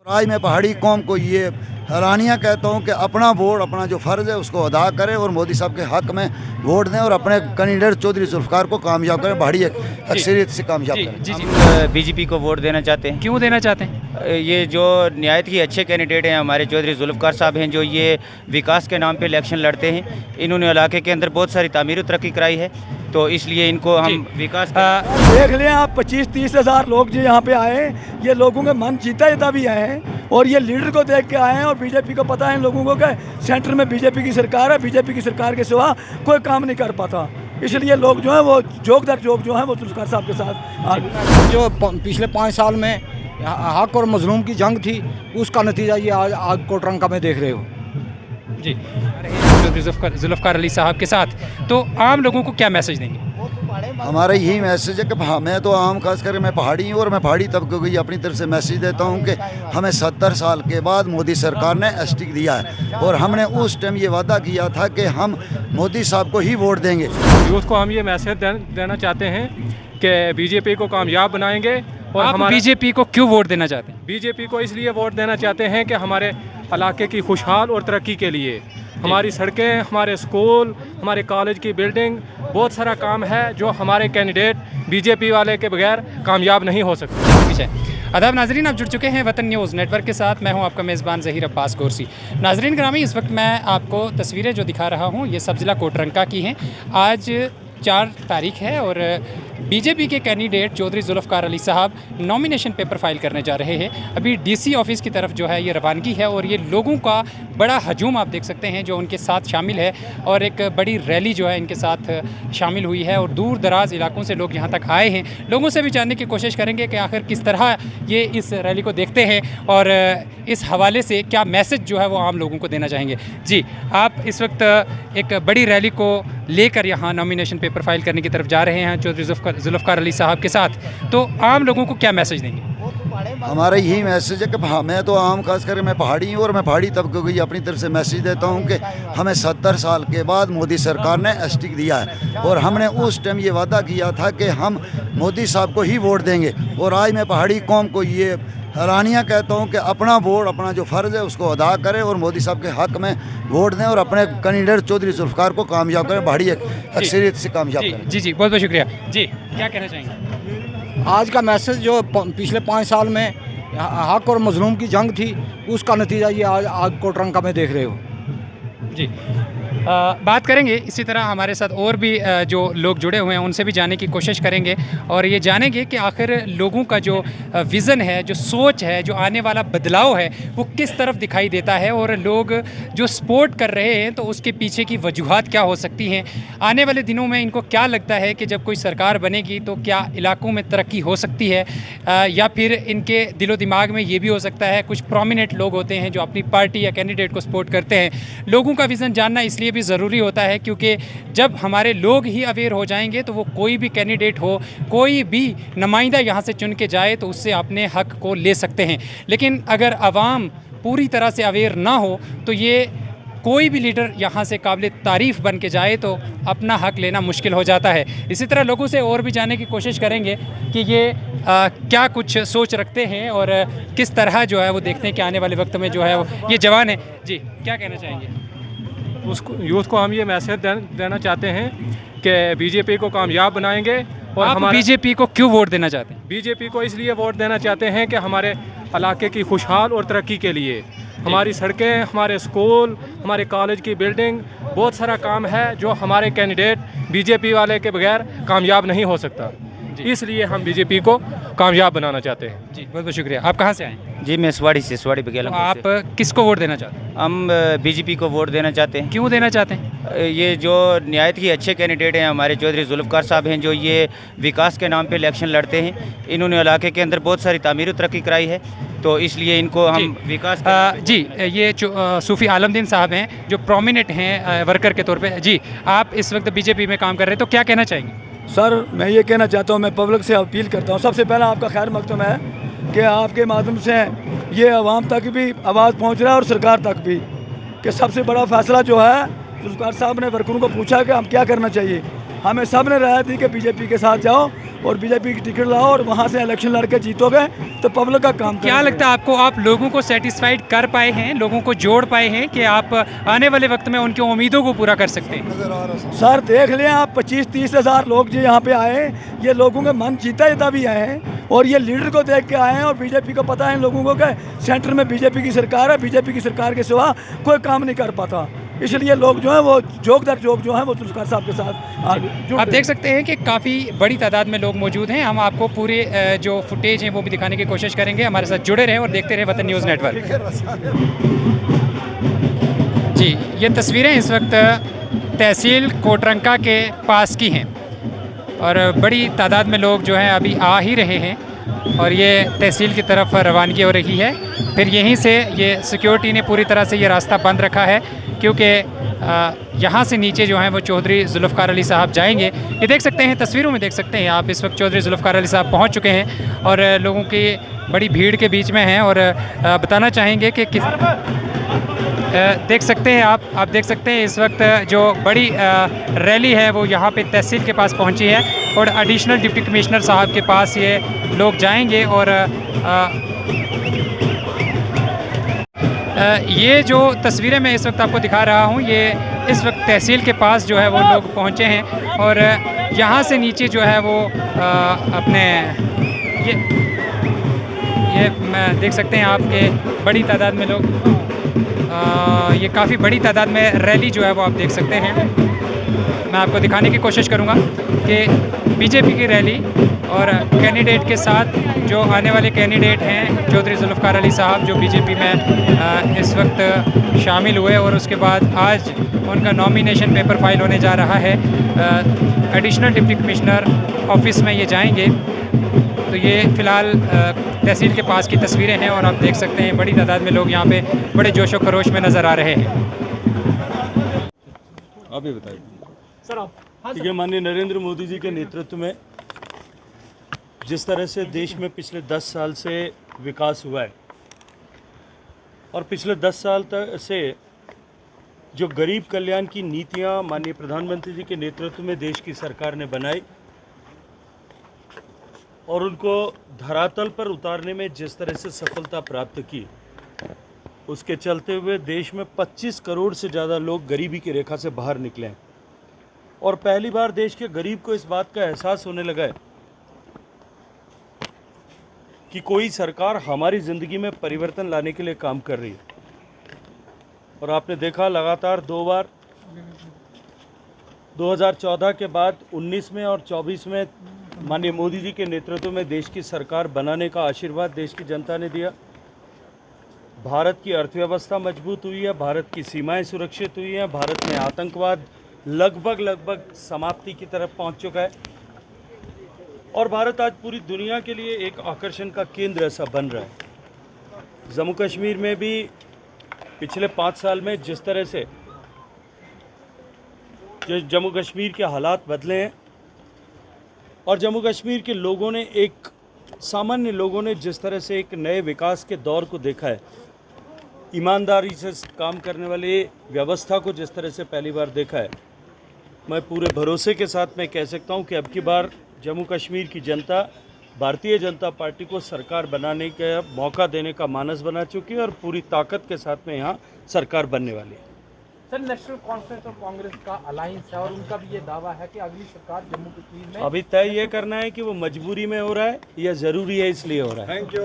आज मैं पहाड़ी कौम को ये हैरानियाँ कहता हूँ कि अपना वोट, अपना जो फ़र्ज़ है उसको अदा करें और मोदी साहब के हक़ में वोट दें और अपने कैंडिडेट चौधरी जुल्फ़िकार को कामयाब करें, पहाड़ी अक्सरियत से कामयाब करें। जी जी हम बीजेपी को वोट देना चाहते हैं। क्यों देना चाहते हैं? ये जो निहायत ही अच्छे कैंडिडेट हैं हमारे चौधरी जुल्फ़िकार साहब हैं, जो ये विकास के नाम पे इलेक्शन लड़ते हैं। इन्होंने इलाके के अंदर बहुत सारी तामीर तरक्की कराई है, तो इसलिए इनको हम विकास देख लें आप 25-30 हज़ार लोग जो यहाँ पे आए, ये लोगों के मन जीता भी आए हैं और ये लीडर को देख के आए हैं। और बीजेपी को पता है इन लोगों को कि सेंटर में बीजेपी की सरकार है, बीजेपी की सरकार के सिवा कोई काम नहीं कर पाता, इसलिए लोग जो है वो जोक दर जोक जो है वो जुल्फ़िकार साहब के साथ। जो पिछले 5 साल में हक और मजलूम की जंग थी, उसका नतीजा ये आज कोटरंका में देख रहे हो। जी, जुल्फ़िकार अली साहब के साथ, तो आम लोगों को क्या मैसेज देंगे? हमारा यही मैसेज है कि मैं तो आम खास करके मैं पहाड़ी हूँ और मैं पहाड़ी तबके को ये अपनी तरफ से मैसेज देता हूँ कि हमें 70 साल के बाद मोदी सरकार ने एसटी दिया है और हमने उस टाइम ये वादा किया था कि हम मोदी साहब को ही वोट देंगे। यूथ को हम ये मैसेज देना चाहते हैं कि बीजेपी को कामयाब बनाएंगे। और आप हमारे बीजेपी को क्यों वोट देना चाहते हैं? बीजेपी को इसलिए वोट देना चाहते हैं कि हमारे इलाके की खुशहाल और तरक्की के लिए हमारी सड़कें, हमारे स्कूल, हमारे कॉलेज की बिल्डिंग, बहुत सारा काम है जो हमारे कैंडिडेट बीजेपी वाले के बगैर कामयाब नहीं हो सकते। आदाब नाजरीन, आप जुड़ चुके हैं वतन न्यूज़ नेटवर्क के साथ। मैं हूं आपका मेज़बान ज़हीर अब्बास गोरसी। नाजरीन ग्रामी, इस वक्त मैं आपको तस्वीरें जो दिखा रहा हूं ये सब ज़िला कोटरंका की हैं। आज 4 तारीख है और बीजेपी के कैंडिडेट चौधरी जुल्फ़िकार अली साहब नॉमिनेशन पेपर फाइल करने जा रहे हैं। अभी डीसी ऑफिस की तरफ जो है ये रवानगी है और ये लोगों का बड़ा हजूम आप देख सकते हैं जो उनके साथ शामिल है और एक बड़ी रैली जो है इनके साथ शामिल हुई है और दूर दराज इलाकों से लोग यहाँ तक आए हैं। लोगों से भी जानने की कोशिश करेंगे कि आखिर किस तरह ये इस रैली को देखते हैं और इस हवाले से क्या मैसेज जो है वो आम लोगों को देना चाहेंगे। जी, आप इस वक्त एक बड़ी रैली को लेकर यहाँ नॉमिनेशन पेपर फाइल करने की तरफ जा रहे हैं चौधरी जुल्फ़िकार अली साहब के साथ, तो आम लोगों को क्या मैसेज देंगे? हमारा यही मैसेज है कि मैं तो आम खास करके मैं पहाड़ी हूँ और मैं पहाड़ी तबके को ये अपनी तरफ से मैसेज देता हूँ कि हमें 70 साल के बाद मोदी सरकार ने एसटी दिया है और हमने उस टाइम ये वादा किया था कि हम मोदी साहब को ही वोट देंगे। और आज मैं पहाड़ी कौम को ये हैरानियाँ कहता हूँ कि अपना वोट, अपना जो फ़र्ज़ है उसको अदा करें और मोदी साहब के हक़ में वोट दें और अपने कैंडिडेट चौधरी जुल्फ़िकार को कामयाब करें, पहाड़ी अक्सरियत से कामयाब करें। जी जी, बहुत बहुत शुक्रिया। जी, क्या कहना चाहेंगे? आज का मैसेज जो पिछले 5 साल में हक और मजलूम की जंग थी, उसका नतीजा ये आज कोटरंका में देख रहे हो। जी, बात करेंगे इसी तरह हमारे साथ और भी जो लोग जुड़े हुए हैं उनसे भी जानने की कोशिश करेंगे और ये जानेंगे कि आखिर लोगों का जो विज़न है, जो सोच है, जो आने वाला बदलाव है वो किस तरफ दिखाई देता है और लोग जो सपोर्ट कर रहे हैं तो उसके पीछे की वजूहात क्या हो सकती हैं। आने वाले दिनों में इनको क्या लगता है कि जब कोई सरकार बनेगी तो क्या इलाकों में तरक्की हो सकती है या फिर इनके दिलो दिमाग में ये भी हो सकता है कुछ प्रोमिनेंट लोग होते हैं जो अपनी पार्टी या कैंडिडेट को सपोर्ट करते हैं। लोगों का विज़न जानना इसलिए भी ज़रूरी होता है क्योंकि जब हमारे लोग ही अवेयर हो जाएंगे तो वो कोई भी कैंडिडेट हो, कोई भी नुमाइंदा यहाँ से चुन के जाए तो उससे अपने हक़ को ले सकते हैं। लेकिन अगर आवाम पूरी तरह से अवेयर ना हो तो ये कोई भी लीडर यहाँ से काबिल तारीफ़ बन के जाए तो अपना हक़ लेना मुश्किल हो जाता है। इसी तरह लोगों से और भी जानने की कोशिश करेंगे कि ये क्या कुछ सोच रखते हैं और किस तरह जो है वो देखते हैं कि आने वाले वक्त में जो है वो ये जवान है। जी, क्या कहना चाहेंगे? उसको यूथ को हम ये मैसेज देना चाहते हैं कि बीजेपी को कामयाब बनाएंगे। और आप हमारे बीजेपी को क्यों वोट देना चाहते हैं? बीजेपी को इसलिए वोट देना चाहते हैं कि हमारे इलाके की खुशहाल और तरक्की के लिए हमारी सड़कें, हमारे स्कूल, हमारे कॉलेज की बिल्डिंग, बहुत सारा काम है जो हमारे कैंडिडेट बीजेपी वाले के बगैर कामयाब नहीं हो सकता। इसलिए हम बीजेपी को कामयाब बनाना चाहते हैं। जी, बहुत बहुत शुक्रिया। आप कहाँ से आए? जी, मैं स्वाड़ी से, स्वाड़ी बघेला। तो आप किसको वोट देना चाहते हैं? हम बीजेपी को वोट देना चाहते हैं। क्यों देना चाहते हैं? ये जो निहायत ही अच्छे कैंडिडेट हैं हमारे चौधरी जुल्फ़िकार साहब हैं, जो ये विकास के नाम पे इलेक्शन लड़ते हैं। इन्होंने इलाके के अंदर बहुत सारी तामीर तरक्की कराई है, तो इसलिए इनको हम विकास जी, ये सूफ़ी आलमदीन साहब हैं जो प्रोमिनेंट हैं वर्कर के तौर पे। जी, आप इस वक्त बीजेपी में काम कर रहे हैं, तो क्या कहना चाहेंगे? सर, मैं ये कहना चाहता हूँ, मैं पब्लिक से अपील करता हूँ, सबसे पहला आपका खैर मकदम है कि आपके माध्यम से ये आवाम तक भी आवाज़ पहुँच रहा है और सरकार तक भी कि सबसे बड़ा फ़ैसला जो है जुल्फ़िकार साहब ने वर्करों को पूछा कि हम क्या करना चाहिए, हमें सब ने राय दी कि बीजेपी के साथ जाओ और बीजेपी की टिकट लाओ और वहाँ से इलेक्शन लड़के जीतोगे तो पब्लिक का काम क्या लगता है आपको, आप लोगों को सेटिस्फाइड कर पाए हैं, लोगों को जोड़ पाए हैं कि आप आने वाले वक्त में उनकी उम्मीदों को पूरा कर सकते हैं? सर देख लें आप 25-30 हज़ार लोग जो यहाँ पे आए, ये लोगों के मन जीता जीता भी आए हैं और ये लीडर को देख के आए हैं। और बीजेपी को पता है लोगों को कि सेंटर में बीजेपी की सरकार है, बीजेपी की सरकार के सिवा कोई काम नहीं कर पाता, इसलिए लोग जो है वो जोक दर जोक जो है वो जुल्फ़िकार साहब के साथ आगे। आप देख सकते हैं कि काफ़ी बड़ी तादाद में लोग मौजूद हैं। हम आपको पूरे जो फुटेज हैं वो भी दिखाने की कोशिश करेंगे। हमारे साथ जुड़े रहें और देखते रहें वतन न्यूज़ नेटवर्क। जी, ये तस्वीरें इस वक्त तहसील कोटरंका के पास की हैं और बड़ी तादाद में लोग जो हैं अभी आ ही रहे हैं और ये तहसील की तरफ रवानगी हो रही है। फिर यहीं से ये सिक्योरिटी ने पूरी तरह से ये रास्ता बंद रखा है क्योंकि यहाँ से नीचे जो हैं वो चौधरी जुल्फ़िकार अली साहब जाएंगे। ये देख सकते हैं, तस्वीरों में देख सकते हैं आप, इस वक्त चौधरी जुल्फ़िकार अली साहब पहुँच चुके हैं और लोगों की बड़ी भीड़ के बीच में हैं। और बताना चाहेंगे कि किस देख सकते हैं आप देख सकते हैं इस वक्त जो बड़ी रैली है वो यहाँ पे तहसील के पास पहुँची है और एडिशनल डिप्टी कमिश्नर साहब के पास ये लोग जाएंगे। और ये जो तस्वीरें मैं इस वक्त आपको दिखा रहा हूँ, ये इस वक्त तहसील के पास जो है वो लोग पहुँचे हैं और यहाँ से नीचे जो है वो अपने ये मैं देख सकते हैं आपके बड़ी तादाद में लोग, ये काफ़ी बड़ी तादाद में रैली जो है वो आप देख सकते हैं। मैं आपको दिखाने की कोशिश करूँगा कि बीजेपी की रैली और कैंडिडेट के साथ जो आने वाले कैंडिडेट हैं चौधरी जुल्फ़िकार अली साहब जो बीजेपी में इस वक्त शामिल हुए और उसके बाद आज उनका नॉमिनेशन पेपर फाइल होने जा रहा है। एडिशनल डिप्टी कमिश्नर ऑफिस में ये जाएंगे। तो ये फ़िलहाल तहसील के पास की तस्वीरें हैं और आप देख सकते हैं बड़ी तादाद में लोग यहाँ पे बड़े जोश व खरोश में नज़र आ रहे हैं। आप ये बताइए सर, आप ठीक है, माननीय नरेंद्र मोदी जी के नेतृत्व में जिस तरह से देश में पिछले 10 साल से विकास हुआ है और पिछले 10 साल तक से जो गरीब कल्याण की नीतियां माननीय प्रधानमंत्री जी के नेतृत्व में देश की सरकार ने बनाई और उनको धरातल पर उतारने में जिस तरह से सफलता प्राप्त की, उसके चलते हुए देश में 25 करोड़ से ज़्यादा लोग गरीबी की रेखा से बाहर निकले हैं और पहली बार देश के गरीब को इस बात का एहसास होने लगा है कि कोई सरकार हमारी ज़िंदगी में परिवर्तन लाने के लिए काम कर रही है। और आपने देखा लगातार 2 बार 2014 के बाद 19 में और 24 में माननीय मोदी जी के नेतृत्व में देश की सरकार बनाने का आशीर्वाद देश की जनता ने दिया। भारत की अर्थव्यवस्था मजबूत हुई है, भारत की सीमाएं सुरक्षित हुई हैं, भारत में आतंकवाद लगभग समाप्ति की तरफ पहुंच चुका है और भारत आज पूरी दुनिया के लिए एक आकर्षण का केंद्र ऐसा बन रहा है। जम्मू कश्मीर में भी पिछले 5 साल में जिस तरह से जम्मू कश्मीर के हालात बदले हैं और जम्मू कश्मीर के लोगों ने सामान्य लोगों ने जिस तरह से एक नए विकास के दौर को देखा है, ईमानदारी से काम करने वाली व्यवस्था को जिस तरह से पहली बार देखा है, मैं पूरे भरोसे के साथ मैं कह सकता हूं कि अब की बार जम्मू कश्मीर की जनता भारतीय जनता पार्टी को सरकार बनाने का मौका देने का मानस बना चुकी है और पूरी ताकत के साथ में यहाँ सरकार बनने वाली है। सर, नेशनल कॉन्फ्रेंस और कांग्रेस का अलायंस है और उनका भी ये दावा है कि अगली सरकार जम्मू कश्मीर में, अभी तय ये करना है कि वो मजबूरी में हो रहा है या ज़रूरी है इसलिए हो रहा है। Thank you.